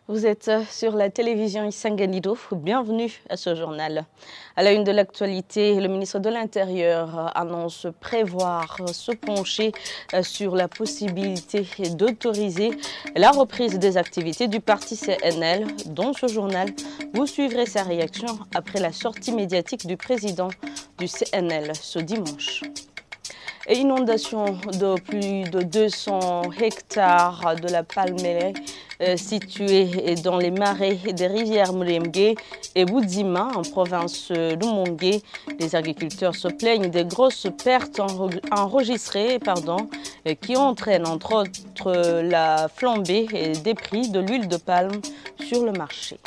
Vous êtes sur la télévision Isanganido. Bienvenue à ce journal. À la une de l'actualité, le ministre de l'Intérieur annonce prévoir se pencher sur la possibilité d'autoriser la reprise des activités du parti CNL. Dans ce journal, vous suivrez sa réaction après la sortie médiatique du président du CNL ce dimanche. Et inondation de plus de 200 hectares de la Palmeraie située dans les marais des rivières Muremge et Budzima en province de Mongué. Les agriculteurs se plaignent des grosses pertes enregistrées qui entraînent entre autres la flambée des prix de l'huile de palme sur le marché.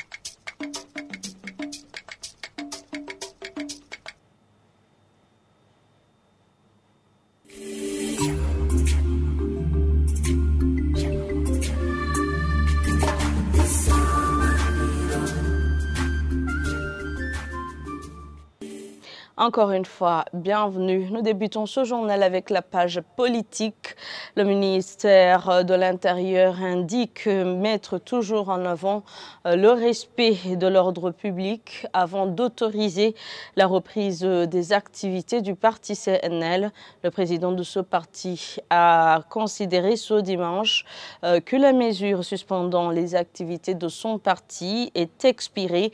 Encore une fois, bienvenue. Nous débutons ce journal avec la page politique. Le ministère de l'Intérieur indique mettre toujours en avant le respect de l'ordre public avant d'autoriser la reprise des activités du parti CNL. Le président de ce parti a considéré ce dimanche que la mesure suspendant les activités de son parti est expirée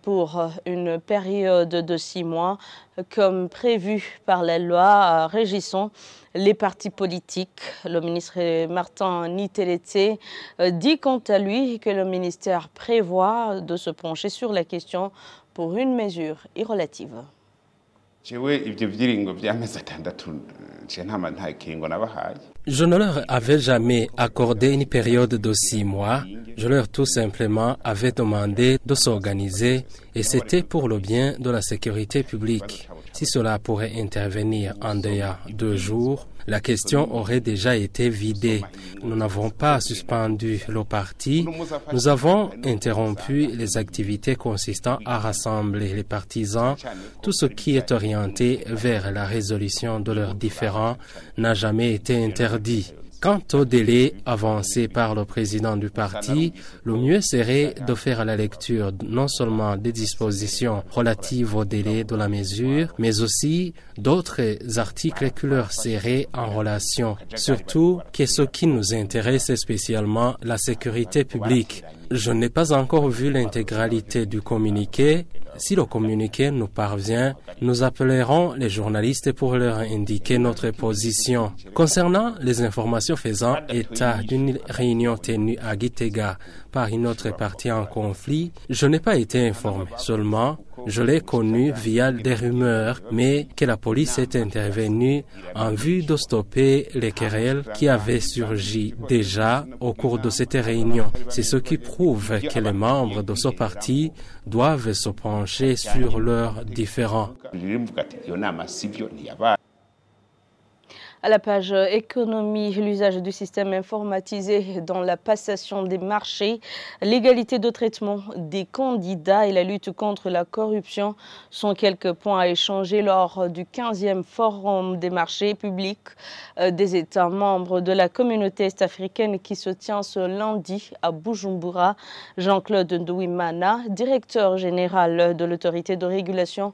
pour une période de 6 mois. Comme prévu par la loi régissant les partis politiques. Le ministre Martin Nitelete dit quant à lui que le ministère prévoit de se pencher sur la question pour une mesure irrelative. Je ne leur avais jamais accordé une période de 6 mois. Je leur tout simplement avais demandé de s'organiser et c'était pour le bien de la sécurité publique. Si cela pourrait intervenir en dehors de 2 jours, la question aurait déjà été vidée. Nous n'avons pas suspendu le parti. Nous avons interrompu les activités consistant à rassembler les partisans. Tout ce qui est orienté vers la résolution de leurs différends n'a jamais été interdit. Quant au délai avancé par le président du parti, le mieux serait de faire la lecture non seulement des dispositions relatives au délai de la mesure, mais aussi d'autres articles qui leur seraient en relation. Surtout que ce qui nous intéresse est spécialement la sécurité publique. Je n'ai pas encore vu l'intégralité du communiqué. Si le communiqué nous parvient, nous appellerons les journalistes pour leur indiquer notre position. Concernant les informations faisant état d'une réunion tenue à Gitega par une autre partie en conflit, je n'ai pas été informé. Seulement, je l'ai connu via des rumeurs, mais que la police est intervenue en vue de stopper les querelles qui avaient surgi déjà au cours de cette réunion. C'est ce qui prouve que les membres de ce parti doivent se pencher sur leurs différends. À la page économie, l'usage du système informatisé dans la passation des marchés, l'égalité de traitement des candidats et la lutte contre la corruption sont quelques points à échanger lors du 15e forum des marchés publics des États membres de la communauté est-africaine qui se tient ce lundi à Bujumbura. Jean-Claude Ndouimana, directeur général de l'autorité de régulation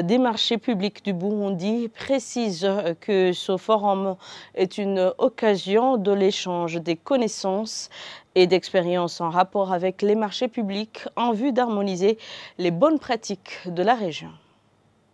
des marchés publics du Burundi, précise que ce forum est une occasion de l'échange des connaissances et d'expériences en rapport avec les marchés publics en vue d'harmoniser les bonnes pratiques de la région.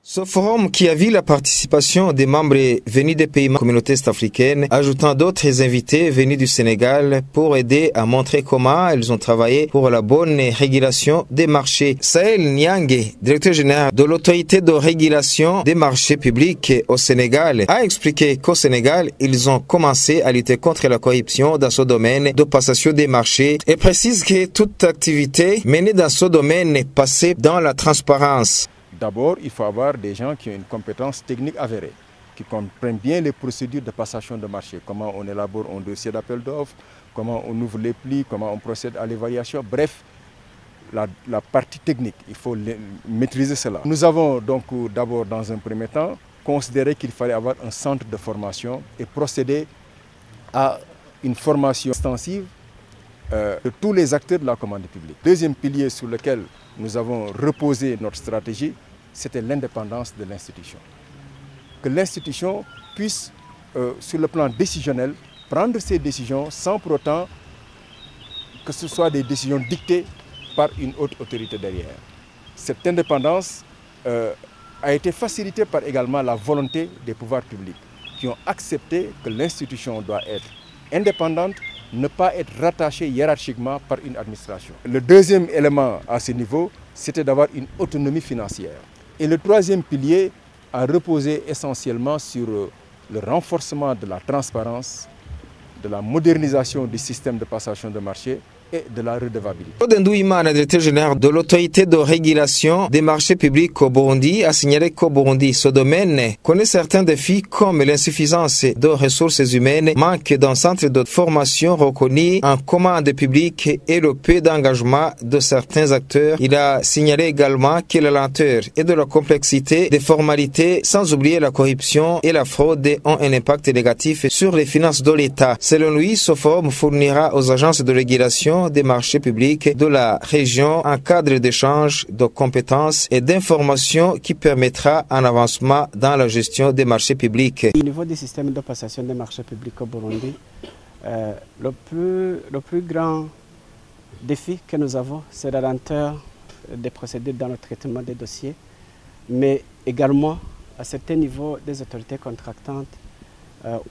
Ce forum qui a vu la participation des membres venus des pays de la communauté est-africaine, ajoutant d'autres invités venus du Sénégal pour aider à montrer comment ils ont travaillé pour la bonne régulation des marchés. Sahel Niangue, directeur général de l'autorité de régulation des marchés publics au Sénégal, a expliqué qu'au Sénégal, ils ont commencé à lutter contre la corruption dans ce domaine de passation des marchés et précise que toute activité menée dans ce domaine est passée dans la transparence. D'abord, il faut avoir des gens qui ont une compétence technique avérée, qui comprennent bien les procédures de passation de marché, comment on élabore un dossier d'appel d'offres, comment on ouvre les plis, comment on procède à l'évaluation, bref, la partie technique, il faut maîtriser cela. Nous avons donc d'abord, dans un premier temps, considéré qu'il fallait avoir un centre de formation et procéder à une formation extensive de tous les acteurs de la commande publique. Deuxième pilier sur lequel nous avons reposé notre stratégie, c'était l'indépendance de l'institution. Que l'institution puisse, sur le plan décisionnel, prendre ses décisions sans pour autant que ce soit des décisions dictées par une haute autorité derrière. Cette indépendance a été facilitée par également la volonté des pouvoirs publics qui ont accepté que l'institution doit être indépendante, ne pas être rattachée hiérarchiquement par une administration. Le deuxième élément à ce niveau, c'était d'avoir une autonomie financière. Et le troisième pilier a reposé essentiellement sur le renforcement de la transparence, de la modernisation du système de passation de marché et de la redevabilité. Claude Ndouimana, directeur général de l'autorité de régulation des marchés publics au Burundi, a signalé qu'au Burundi, ce domaine connaît certains défis comme l'insuffisance de ressources humaines, manque d'un centre de formation reconnu en commande publique et le peu d'engagement de certains acteurs. Il a signalé également que la lenteur et de la complexité des formalités, sans oublier la corruption et la fraude, ont un impact négatif sur les finances de l'État. Selon lui, ce forum fournira aux agences de régulation des marchés publics de la région un cadre d'échange de compétences et d'informations qui permettra un avancement dans la gestion des marchés publics. Au niveau du système de passation des marchés publics au Burundi, le plus grand défi que nous avons, c'est la lenteur des procédures dans le traitement des dossiers, mais également à certains niveaux des autorités contractantes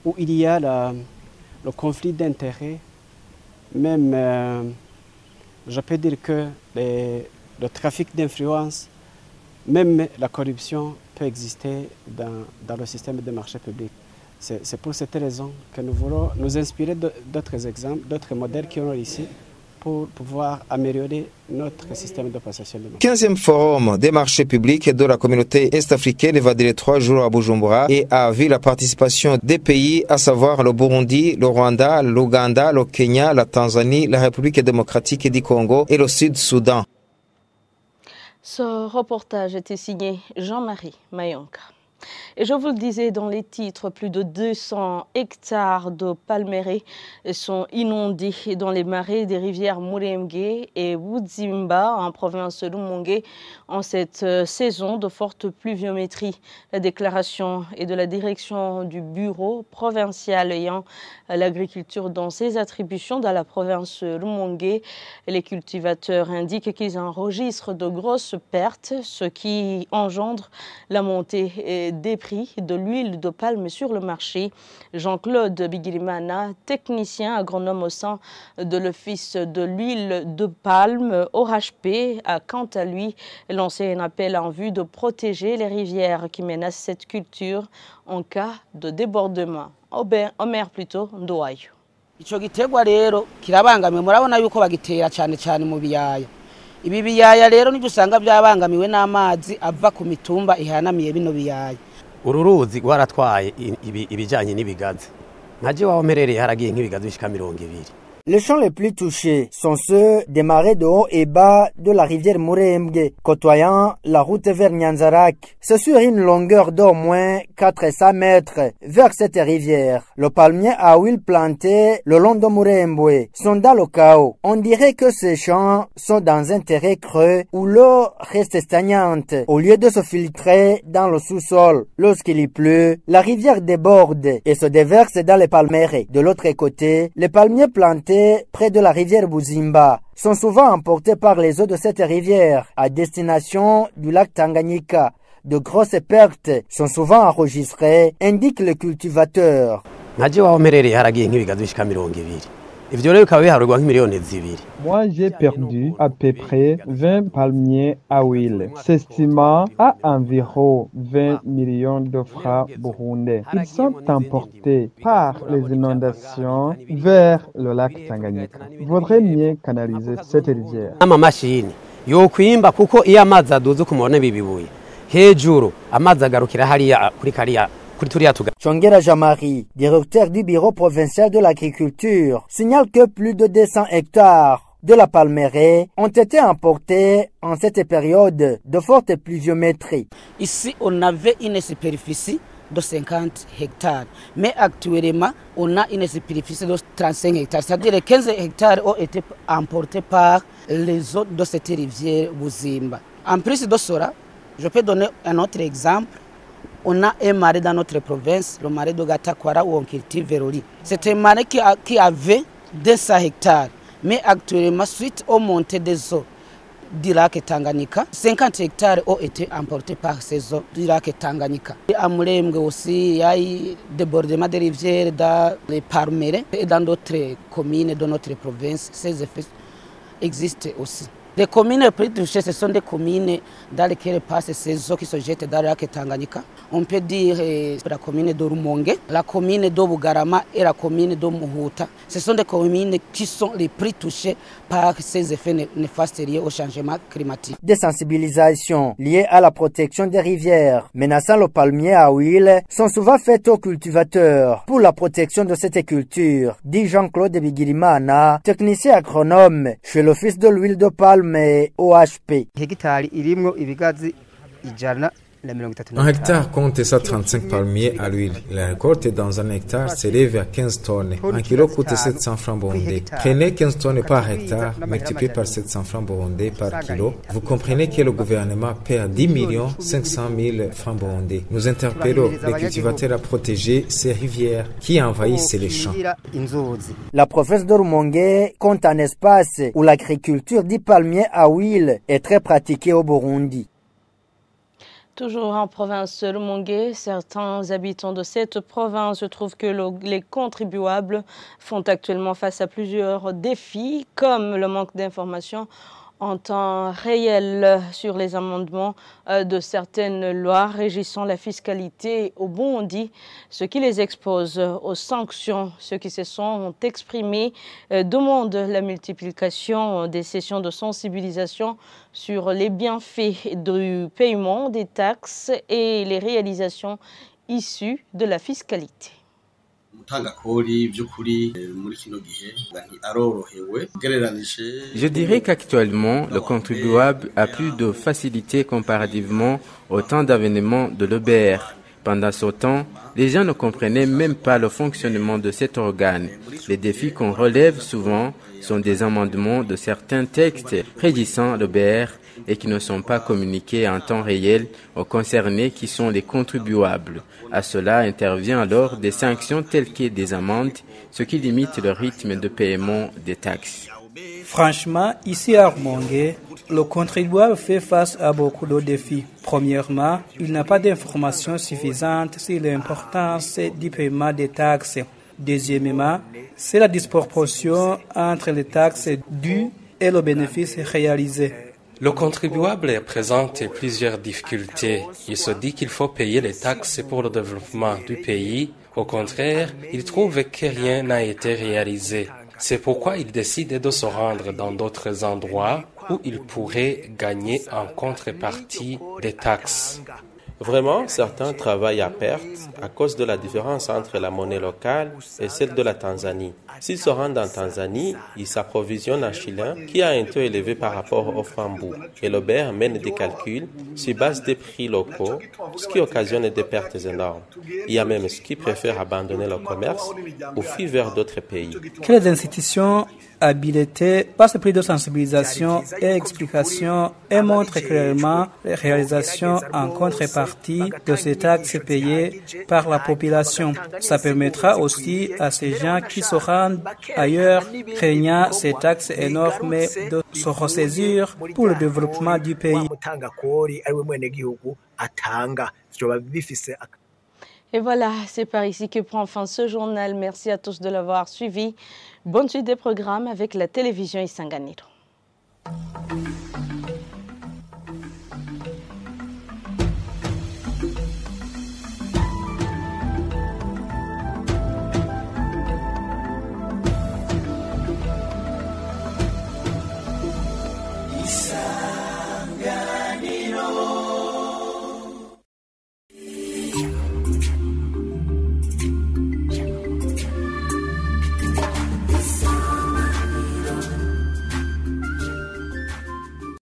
où il y a le conflit d'intérêts. Même, je peux dire que le trafic d'influence, même la corruption peut exister dans le système des marchés publics. C'est pour cette raison que nous voulons nous inspirer d'autres exemples, d'autres modèles qui ont réussi pour pouvoir améliorer notre système de passation de marché. 15e forum des marchés publics de la communauté est-africaine va durer 3 jours à Bujumbura et a vu la participation des pays, à savoir le Burundi, le Rwanda, l'Ouganda, le Kenya, la Tanzanie, la République démocratique du Congo et le Sud-Soudan. Ce reportage était signé Jean-Marie Mayonka. Et je vous le disais dans les titres, plus de 200 hectares de palmeraies sont inondés dans les marais des rivières Murenge et Budzimba en province de Rumonge en cette saison de forte pluviométrie. La déclaration est de la direction du bureau provincial ayant l'agriculture dans ses attributions dans la province de Rumonge. Les cultivateurs indiquent qu'ils enregistrent de grosses pertes, ce qui engendre la montée des prix de l'huile de palme sur le marché. Jean-Claude Bigirimana, technicien agronome au sein de l'Office de l'huile de palme OHP, a quant à lui lancé un appel en vue de protéger les rivières qui menacent cette culture en cas de débordement. Omer plutôt Ndoayo. Ico gitegwa rero kirabangamiwe murabona yuko bagitera cyane cyane mu biyaya. Ibi biyaya rero nibyo usanga byabangamiwe n'amazi ava ku mitumba ihanamiye bino biyaya. Uru ruzi rwaratwaye ibijanye n'ibigazi. Nkaje wahomerereye haragiye nk'ibigazi bishika 20. Les champs les plus touchés sont ceux des marais de haut et bas de la rivière Murenge, côtoyant la route vers Nyanzarak. C'est sur une longueur d'au moins 400 mètres vers cette rivière. Le palmier à huile planté le long de Murembwe sont dans le chaos. On dirait que ces champs sont dans un terrain creux où l'eau reste stagnante. Au lieu de se filtrer dans le sous-sol, lorsqu'il pleut, la rivière déborde et se déverse dans les palmeraies. De l'autre côté, les palmiers plantés près de la rivière Budzimba sont souvent emportés par les eaux de cette rivière à destination du lac Tanganyika. De grosses pertes sont souvent enregistrées, indiquent les cultivateurs. Moi, j'ai perdu à peu près 20 palmiers à huile, s'estimant à environ 20 millions de francs burundais. Ils sont emportés par les inondations vers le lac Tanganyika. Vaudrait mieux canaliser cette rivière. Chongera Jamari, directeur du bureau provincial de l'agriculture, signale que plus de 200 hectares de la palmeraie ont été emportés en cette période de forte pluviométrie. Ici, on avait une superficie de 50 hectares. Mais actuellement, on a une superficie de 35 hectares. C'est-à-dire que 15 hectares ont été emportés par les eaux de cette rivière Buzimba. En plus de cela, je peux donner un autre exemple. On a un marais dans notre province, le marais de Gatakwara où on cultive Veroli. C'est un marais qui avait 200 hectares. Mais actuellement, suite aux montées des eaux du lac Tanganyika, 50 hectares ont été emportés par ces eaux du lac Tanganyika. À Murembe aussi, il y a eu débordement des rivières dans les Parmérés et dans d'autres communes de notre province. Ces effets existent aussi. Les communes les plus touchées, ce sont des communes dans lesquelles passent ces eaux qui se jettent dans le lac Tanganyika. On peut dire la commune de Rumonge, la commune de Bugarama et la commune de Muhuta. Ce sont des communes qui sont les plus touchées par ces effets néfastes liés au changement climatique. Des sensibilisations liées à la protection des rivières menaçant le palmier à huile sont souvent faites aux cultivateurs pour la protection de cette culture, dit Jean-Claude Bigirimana, technicien agronome chez l'Office de l'huile de palme OHP. Un hectare compte 135 palmiers à l'huile. La récolte dans un hectare s'élève à 15 tonnes. Un kilo coûte 700 francs burundais. Prenez 15 tonnes par hectare, multiplié par 700 francs burundais par kilo. Vous comprenez que le gouvernement perd 10 500 000 francs burundais. Nous interpellons les cultivateurs à protéger ces rivières qui envahissent les champs. La province de Rumonge compte un espace où l'agriculture du palmier à huile est très pratiquée au Burundi. Toujours en province de Rumonge, certains habitants de cette province trouvent que les contribuables font actuellement face à plusieurs défis, comme le manque d'informations en temps réel sur les amendements de certaines lois régissant la fiscalité au Burundi, ce qui les expose aux sanctions. Ceux qui se sont exprimés demandent la multiplication des sessions de sensibilisation sur les bienfaits du paiement des taxes et les réalisations issues de la fiscalité. Je dirais qu'actuellement, le contribuable a plus de facilité comparativement au temps d'avènement de l'EBR. Pendant ce temps, les gens ne comprenaient même pas le fonctionnement de cet organe. Les défis qu'on relève souvent sont des amendements de certains textes régissant l'EBR et qui ne sont pas communiqués en temps réel aux concernés qui sont les contribuables. À cela intervient alors des sanctions telles que des amendes, ce qui limite le rythme de paiement des taxes. Franchement, ici à Rumonge, le contribuable fait face à beaucoup de défis. Premièrement, il n'a pas d'informations suffisantes sur l'importance du paiement des taxes. Deuxièmement, c'est la disproportion entre les taxes dues et le bénéfice réalisé. Le contribuable présente plusieurs difficultés. Il se dit qu'il faut payer les taxes pour le développement du pays. Au contraire, il trouve que rien n'a été réalisé. C'est pourquoi il décide de se rendre dans d'autres endroits où il pourrait gagner en contrepartie des taxes. Vraiment, certains travaillent à perte à cause de la différence entre la monnaie locale et celle de la Tanzanie. S'ils se rendent en Tanzanie, ils s'approvisionnent en shilling qui a un taux élevé par rapport au franc bout. Et l'OBR mène des calculs sur base des prix locaux, ce qui occasionne des pertes énormes. Il y a même ceux qui préfèrent abandonner leur commerce ou fuir vers d'autres pays. Que les institutions habilitées passent plus de sensibilisation et explication et montrent clairement les réalisations en contrepartie de ces taxes payées par la population. Ça permettra aussi à ces gens qui se rendent ailleurs craignant ces taxes énormes de se ressaisir pour le développement du pays. Et voilà, c'est par ici que prend fin ce journal. Merci à tous de l'avoir suivi. Bonne suite des programmes avec la télévision Isanganiro.